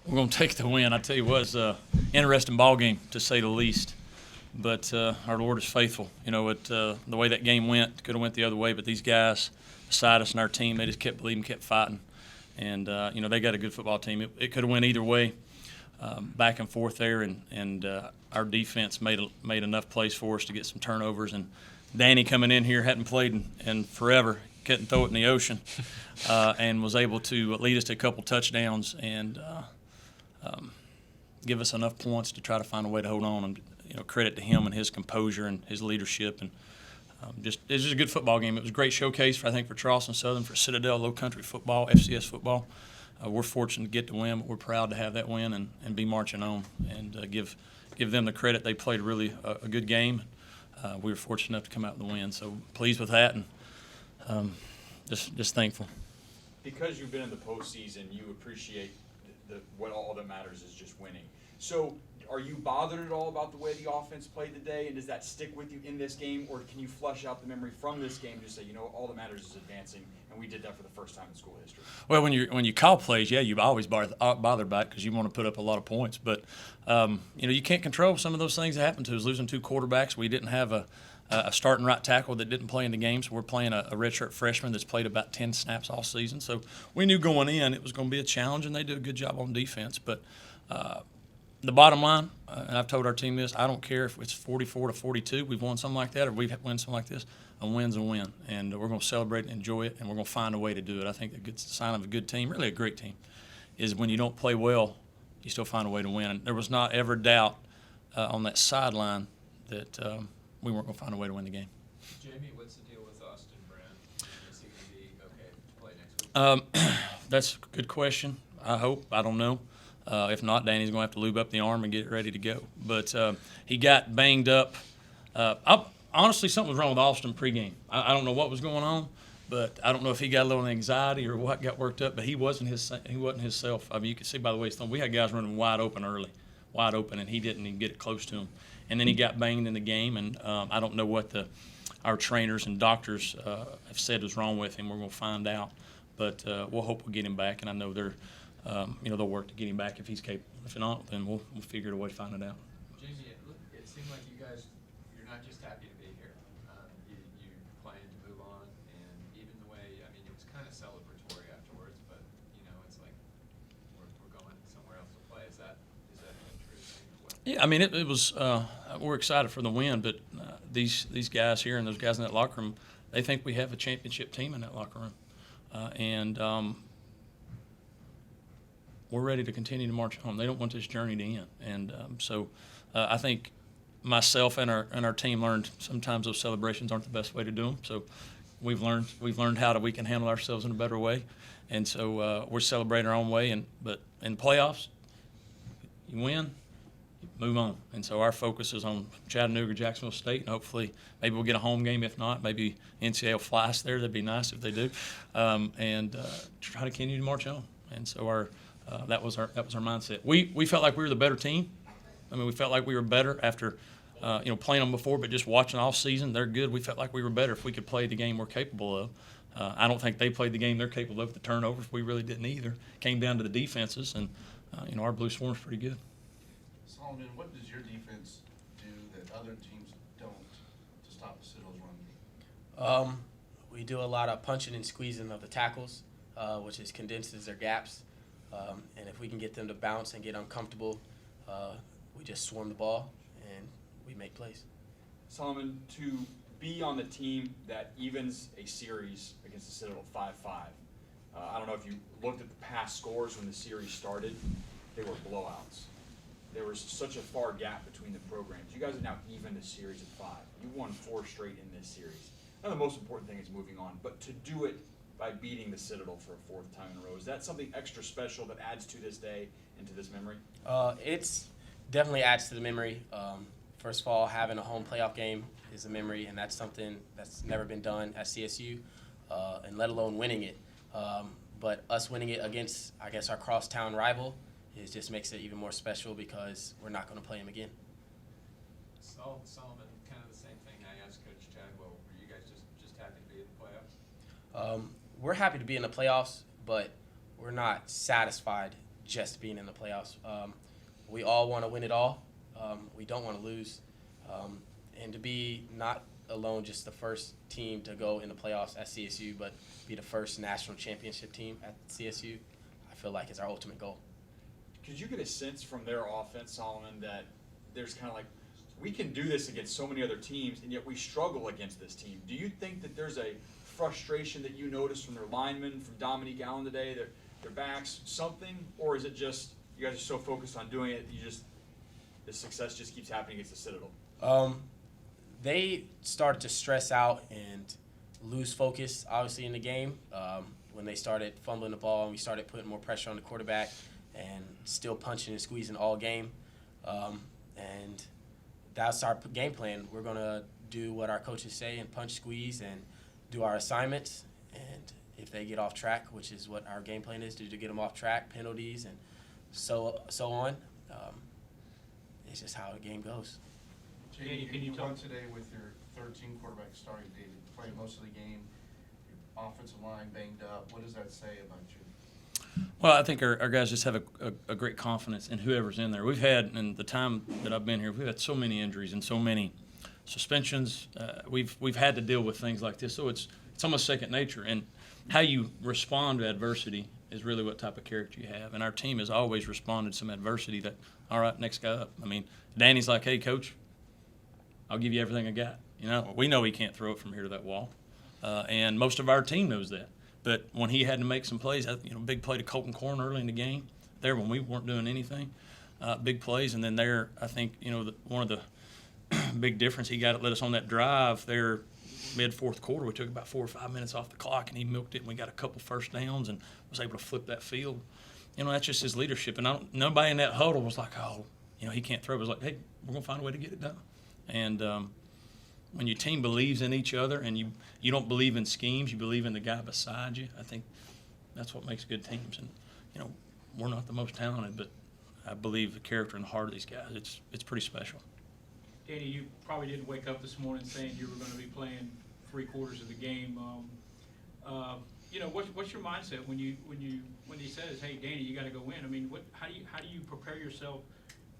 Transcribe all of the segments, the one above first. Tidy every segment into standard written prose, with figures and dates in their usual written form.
We're going to take the win. I tell you what, it's an interesting ball game, to say the least. But our Lord is faithful. You know, the way that game went, could have went the other way, but these guys beside us and our team, they just kept believing, kept fighting. And, you know, they got a good football team. It could have went either way, back and forth there, and our defense made enough plays for us to get some turnovers. And Danny coming in here hadn't played in forever, couldn't throw it in the ocean, and was able to lead us to a couple touchdowns and give us enough points to try to find a way to hold on. And you know, credit to him and his composure and his leadership. And it was just a good football game. It was a great showcase, for Charleston Southern, for Citadel, low country football, FCS football. We're fortunate to get the win, but we're proud to have that win and be marching on and give them the credit. They played really a good game. We were fortunate enough to come out with the win, so pleased with that and just thankful. Because you've been in the postseason, you appreciate what all that matters is just winning. So are you bothered at all about the way the offense played today, and does that stick with you in this game, or can you flush out the memory from this game to say, you know, all that matters is advancing, and we did that for the first time in school history? Well, when you call plays, yeah, you always bothered by it because you want to put up a lot of points. But you know, you can't control some of those things that happened to us. Losing two quarterbacks, we didn't have a starting right tackle that didn't play in the game, so we're playing a redshirt freshman that's played about 10 snaps all season. So we knew going in it was going to be a challenge, and they did a good job on defense. But the bottom line, and I've told our team this, I don't care if it's 44-42, we've won something like that, or we've won something like this. A win's a win, and we're going to celebrate and enjoy it, and we're going to find a way to do it. I think a good sign of a good team, really a great team, is when you don't play well, you still find a way to win. And there was not ever doubt on that sideline that we weren't going to find a way to win the game. Jamie, what's the deal with Austin Brown? Is he going to be okay to play next week? That's a good question. I hope. I don't know. If not, Danny's going to have to lube up the arm and get it ready to go. But he got banged up. Honestly, something was wrong with Austin pregame. I don't know what was going on, but I don't know if he got a little anxiety or what got worked up. But he wasn't himself. I mean, you could see by the way he's throwing. We had guys running wide open early, and he didn't even get it close to him. And then he got banged in the game, and I don't know what our trainers and doctors have said was wrong with him. We're going to find out, but we'll hope we'll get him back. And I know they'll work to get him back if he's capable. If not, then we'll figure a way to find it out. Jamie, it seemed like you guys, you're not just happy to be here. You plan to move on, and even the way, I mean, it was kind of celebratory afterwards, but you know, it's like we're going somewhere else to play. Is that a true thing? Or what? Yeah, I mean, it was. We're excited for the win, but these guys here and those guys in that locker room, they think we have a championship team in that locker room, and we're ready to continue to march on. They don't want this journey to end, and so I think myself and our team learned sometimes those celebrations aren't the best way to do them. So we've learned how we can handle ourselves in a better way, and so we're celebrating our own way. But in playoffs, you win, you move on, and so our focus is on Chattanooga, Jacksonville State, and hopefully maybe we'll get a home game. If not, maybe NCAA will fly us there. That'd be nice if they do, and try to continue to march on. And so that was our mindset. We felt like we were the better team. I mean, we felt like we were better after playing them before, but just watching all season, they're good. We felt like we were better if we could play the game we're capable of. I don't think they played the game they're capable of with the turnovers. We really didn't either. Came down to the defenses, and our blue swarm's pretty good. Solomon, what does your defense do that other teams don't to stop the Citadel's run game? We do a lot of punching and squeezing of the tackles, which is condenses their gaps. And if we can get them to bounce and get uncomfortable, we just swarm the ball and we make plays. Solomon, to be on the team that evens a series against the Citadel 5-5, I don't know if you looked at the past scores when the series started. They were blowouts. There was such a far gap between the programs. You guys have now evened the series at 5. You won 4 straight in this series. Now the most important thing is moving on, but to do it by beating the Citadel for a 4th time in a row, is that something extra special that adds to this day and to this memory? It's definitely adds to the memory. First of all, having a home playoff game is a memory, and that's something that's never been done at CSU, and let alone winning it. But us winning it against, I guess, our crosstown rival just makes it even more special because we're not going to play him again. Solomon, kind of the same thing I asked Coach Chadwell. Were you guys just happy to be in the playoffs? We're happy to be in the playoffs, but we're not satisfied just being in the playoffs. We all want to win it all. We don't want to lose. And to be not alone just the first team to go in the playoffs at CSU, but be the first national championship team at CSU, I feel like is our ultimate goal. Could you get a sense from their offense, Solomon, that there's kind of like, we can do this against so many other teams, and yet we struggle against this team? Do you think that there's a frustration that you notice from their linemen, from Dominique Allen today, their backs, something? Or is it just you guys are so focused on doing it, the success just keeps happening against the Citadel? They started to stress out and lose focus, obviously, in the game when they started fumbling the ball and we started putting more pressure on the quarterback and still punching and squeezing all game. And that's our game plan. We're going to do what our coaches say and punch, squeeze, and do our assignments. And if they get off track, which is what our game plan is, to get them off track, penalties, and so on, it's just how the game goes. JD, you won today with your third-team quarterback starting, David. Played most of the game. Your offensive line banged up. What does that say about you? Well, I think our guys just have a great confidence in whoever's in there. We've had, in the time that I've been here, we've had so many injuries and so many suspensions. We've had to deal with things like this, so it's almost second nature. And how you respond to adversity is really what type of character you have. And our team has always responded to some adversity that, all right, next guy up. I mean, Danny's like, hey, coach, I'll give you everything I got. You know, we know he can't throw it from here to that wall, and most of our team knows that. But when he had to make some plays, big play to Colton Corn early in the game, there when we weren't doing anything, big plays, and then there, I think one of the big difference he got let us on that drive there, mid fourth quarter. We took about 4 or 5 minutes off the clock, and he milked it, and we got a couple first downs, and was able to flip that field. That's just his leadership, and nobody in that huddle was like, oh, he can't throw. It was like, hey, we're gonna find a way to get it done. And when your team believes in each other and you don't believe in schemes, you believe in the guy beside you, I think that's what makes good teams. And, we're not the most talented, but I believe the character and the heart of these guys, it's pretty special. Danny, you probably didn't wake up this morning saying you were going to be playing 3/4 of the game. What's your mindset when he says, hey, Danny, you got to go in? I mean, how do you prepare yourself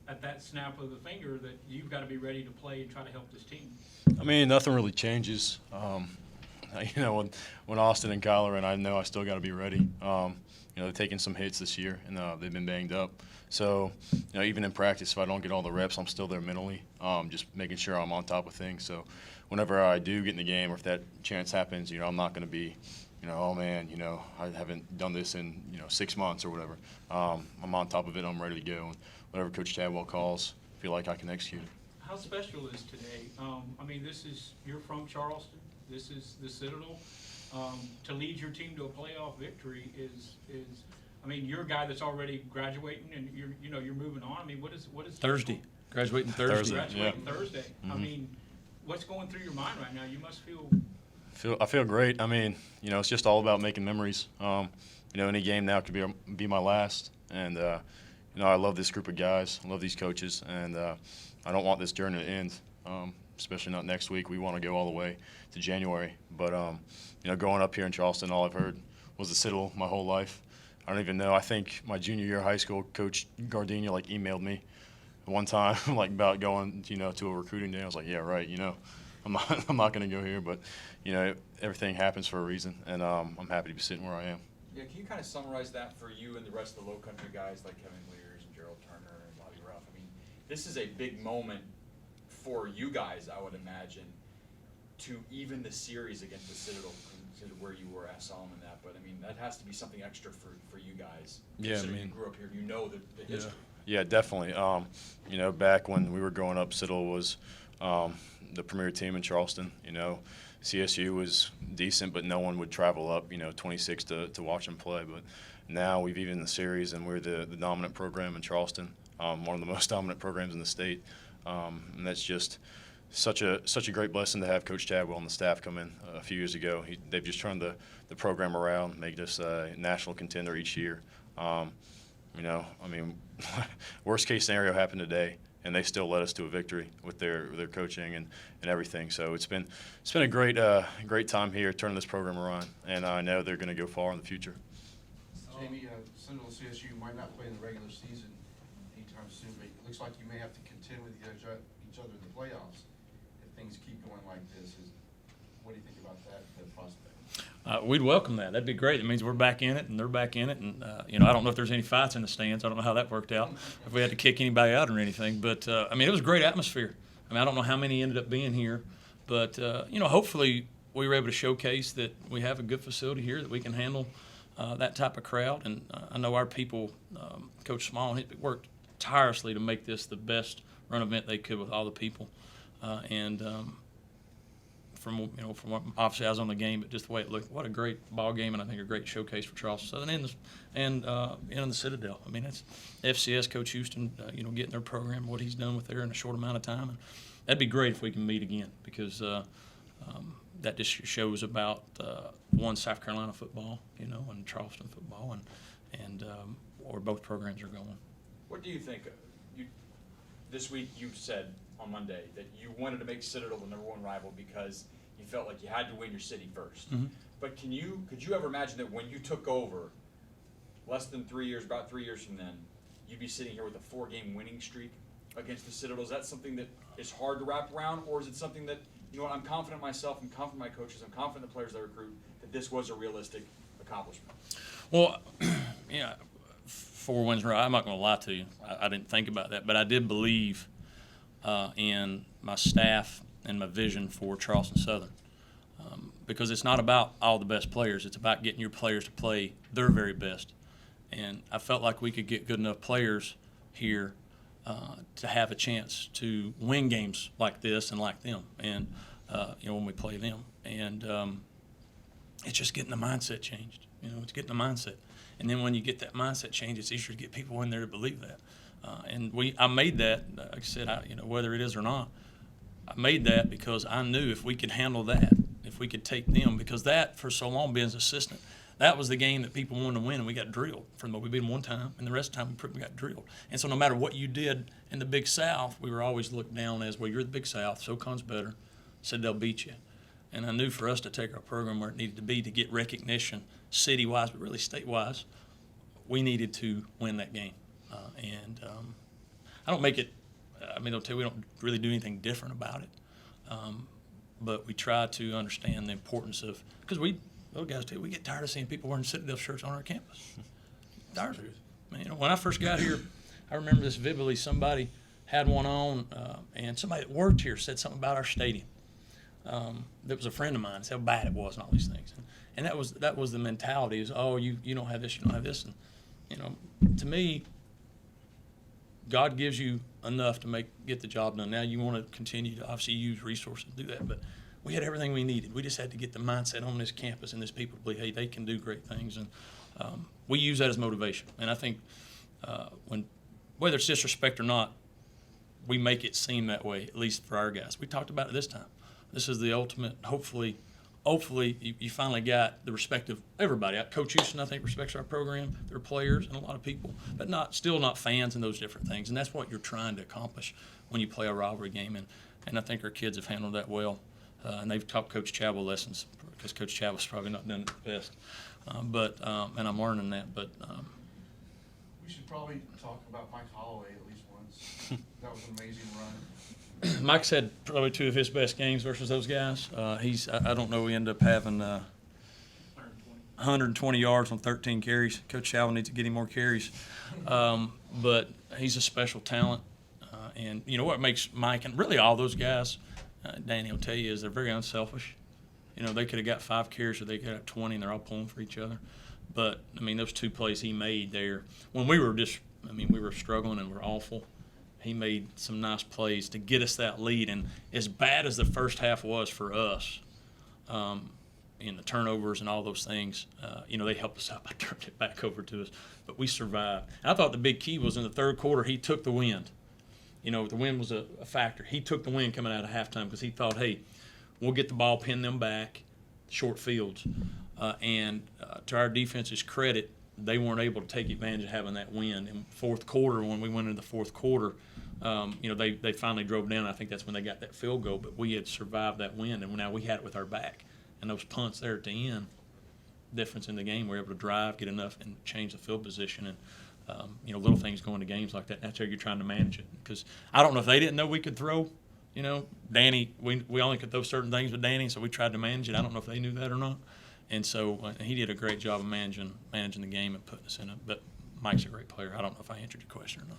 at that snap of the finger that you've got to be ready to play and try to help this team? I mean, nothing really changes. When Austin and Kyle are in, I know I still got to be ready. They're taking some hits this year, and they've been banged up. So, even in practice, if I don't get all the reps, I'm still there mentally, just making sure I'm on top of things. So, whenever I do get in the game, or if that chance happens, I'm not going to be, oh man, I haven't done this in 6 months or whatever. I'm on top of it. I'm ready to go. And whatever Coach Chadwell calls, I feel like I can execute it. How special is today? You're from Charleston. This is the Citadel. To lead your team to a playoff victory is you're a guy that's already graduating and you're moving on. I mean, what is Thursday, graduating Thursday. Graduating Yeah. Thursday. Mm-hmm. I mean, what's going through your mind right now? You must feel. I feel great. I mean, it's just all about making memories. Any game now could be my last, and I love this group of guys. I love these coaches, and I don't want this journey to end. Especially not next week. We want to go all the way to January. But growing up here in Charleston, all I've heard was the Citadel my whole life. I don't even know. I think my junior year of high school, Coach Gardenia emailed me one time about going to a recruiting day. I was like, yeah, right. I'm not going to go here, but everything happens for a reason, and I'm happy to be sitting where I am. Yeah, can you kind of summarize that for you and the rest of the Low Country guys like Kevin Lears and Gerald Turner and Bobby Ruff? I mean, this is a big moment for you guys, I would imagine, to even the series against the Citadel, to where you were at Solomon that. But I mean, that has to be something extra for you guys. Yeah, you grew up here, the history. Yeah, definitely. Back when we were growing up, Citadel was the premier team in Charleston. CSU was decent, but no one would travel up, 26 to watch them play. But now we've even the series, and we're the dominant program in Charleston, one of the most dominant programs in the state. And that's just such a great blessing to have Coach Chadwell and the staff come in a few years ago. They've just turned the program around, made us a national contender each year. Worst case scenario happened today, and they still led us to a victory with their coaching and everything. So it's been a great time here turning this program around, and I know they're going to go far in the future. Jamie, Citadel CSU might not play in the regular season anytime soon, but it looks like you may have to contend with each other in the playoffs if things keep going like this. What do you think about that prospect? We'd welcome that. That'd be great. It means we're back in it, and they're back in it. And I don't know if there's any fights in the stands. I don't know how that worked out. If we had to kick anybody out or anything, but it was a great atmosphere. I don't know how many ended up being here, but hopefully we were able to showcase that we have a good facility here that we can handle that type of crowd. And I know our people, Coach Small, he worked tirelessly to make this the best run event they could with all the people, from what obviously I was on the game, but just the way it looked, what a great ball game, and I think a great showcase for Charleston Southern and the Citadel. That's FCS Coach Houston, getting their program, what he's done with there in a short amount of time, and that'd be great if we can meet again, because that just shows about South Carolina football, and Charleston football, and where both programs are going. What do you think? This week you said on Monday that you wanted to make Citadel the #1 rival because you felt like you had to win your city first. Mm-hmm. But could you ever imagine that when you took over, less than 3 years, about 3 years from then, you'd be sitting here with a 4-game winning streak against the Citadel? Is that something that is hard to wrap around, or is it something that, I'm confident in myself, I'm confident in my coaches, I'm confident in the players that I recruit, that this was a realistic accomplishment? Well, 4 wins in a row, I'm not going to lie to you. I didn't think about that, but I did believe in my staff and my vision for Charleston Southern, because it's not about all the best players. It's about getting your players to play their very best. And I felt like we could get good enough players here to have a chance to win games like this and like them, and when we play them. And it's just getting the mindset changed. It's getting the mindset. And then when you get that mindset change, it's easier to get people in there to believe that. I made that, like I said, whether it is or not, I made that because I knew if we could handle that, if we could take them, because that, for so long, being an assistant, that was the game that people wanted to win, and we got drilled. We beat them one time, and the rest of the time we got drilled. And so no matter what you did in the Big South, we were always looked down as, well, you're the Big South, SoCon's better, said they'll beat you. And I knew for us to take our program where it needed to be to get recognition city-wise, but really state-wise, we needed to win that game. I don't make it, they'll tell you we don't really do anything different about it. But we try to understand the importance of, because those guys too, we get tired of seeing people wearing Citadel shirts on our campus. Tired of it. When I first got here, I remember this vividly. Somebody had one on, and somebody that worked here said something about our stadium. That was a friend of mine. Said how bad it was and all these things. And that was the mentality is, oh, you don't have this, you don't have this. And, to me, God gives you enough to get the job done. Now you want to continue to obviously use resources to do that, but we had everything we needed. We just had to get the mindset on this campus and this people to believe, hey, they can do great things, and we use that as motivation. And I think whether it's disrespect or not, we make it seem that way, at least for our guys. We talked about it this time. This is the ultimate. Hopefully, you finally got the respect of everybody. Coach Houston, I think, respects our program, their players, and a lot of people, but still not fans and those different things. And that's what you're trying to accomplish when you play a rivalry game. And I think our kids have handled that well. And they've taught Coach Chabot lessons, because Coach Chabot's probably not done it the best. And I'm learning that. But we should probably talk about Mike Holloway at least once. That was an amazing run. Mike's had probably 2 of his best games versus those guys. I don't know, we end up having 120 yards on 13 carries. Coach Chabot needs to get him more carries. But he's a special talent. And what makes Mike and really all those guys, Danny will tell you, is they're very unselfish. They could have got 5 carries or they could have 20, and they're all pulling for each other. But, those 2 plays he made there, when we were we were struggling and we're awful, he made some nice plays to get us that lead. And as bad as the first half was for us, in the turnovers and all those things, they helped us out by turning it back over to us. But we survived. I thought the big key was in the third quarter, he took the wind. The wind was a factor. He took the wind coming out of halftime because he thought, hey, we'll get the ball, pin them back, short fields. And to our defense's credit, they weren't able to take advantage of having that wind. In fourth quarter, when we went into the fourth quarter, they finally drove down. I think that's when they got that field goal. But we had survived that wind, and now we had it with our back. And those punts there at the end, difference in the game. We're able to drive, get enough, and change the field position. And you know, little things going to games like that. That's how you're trying to manage it. Because I don't know if they didn't know we could throw. You know, Danny, we only could throw certain things with Danny, so we tried to manage it. I don't know if they knew that or not. And so he did a great job of managing the game and putting us in it. But Mike's a great player. I don't know if I answered your question or not.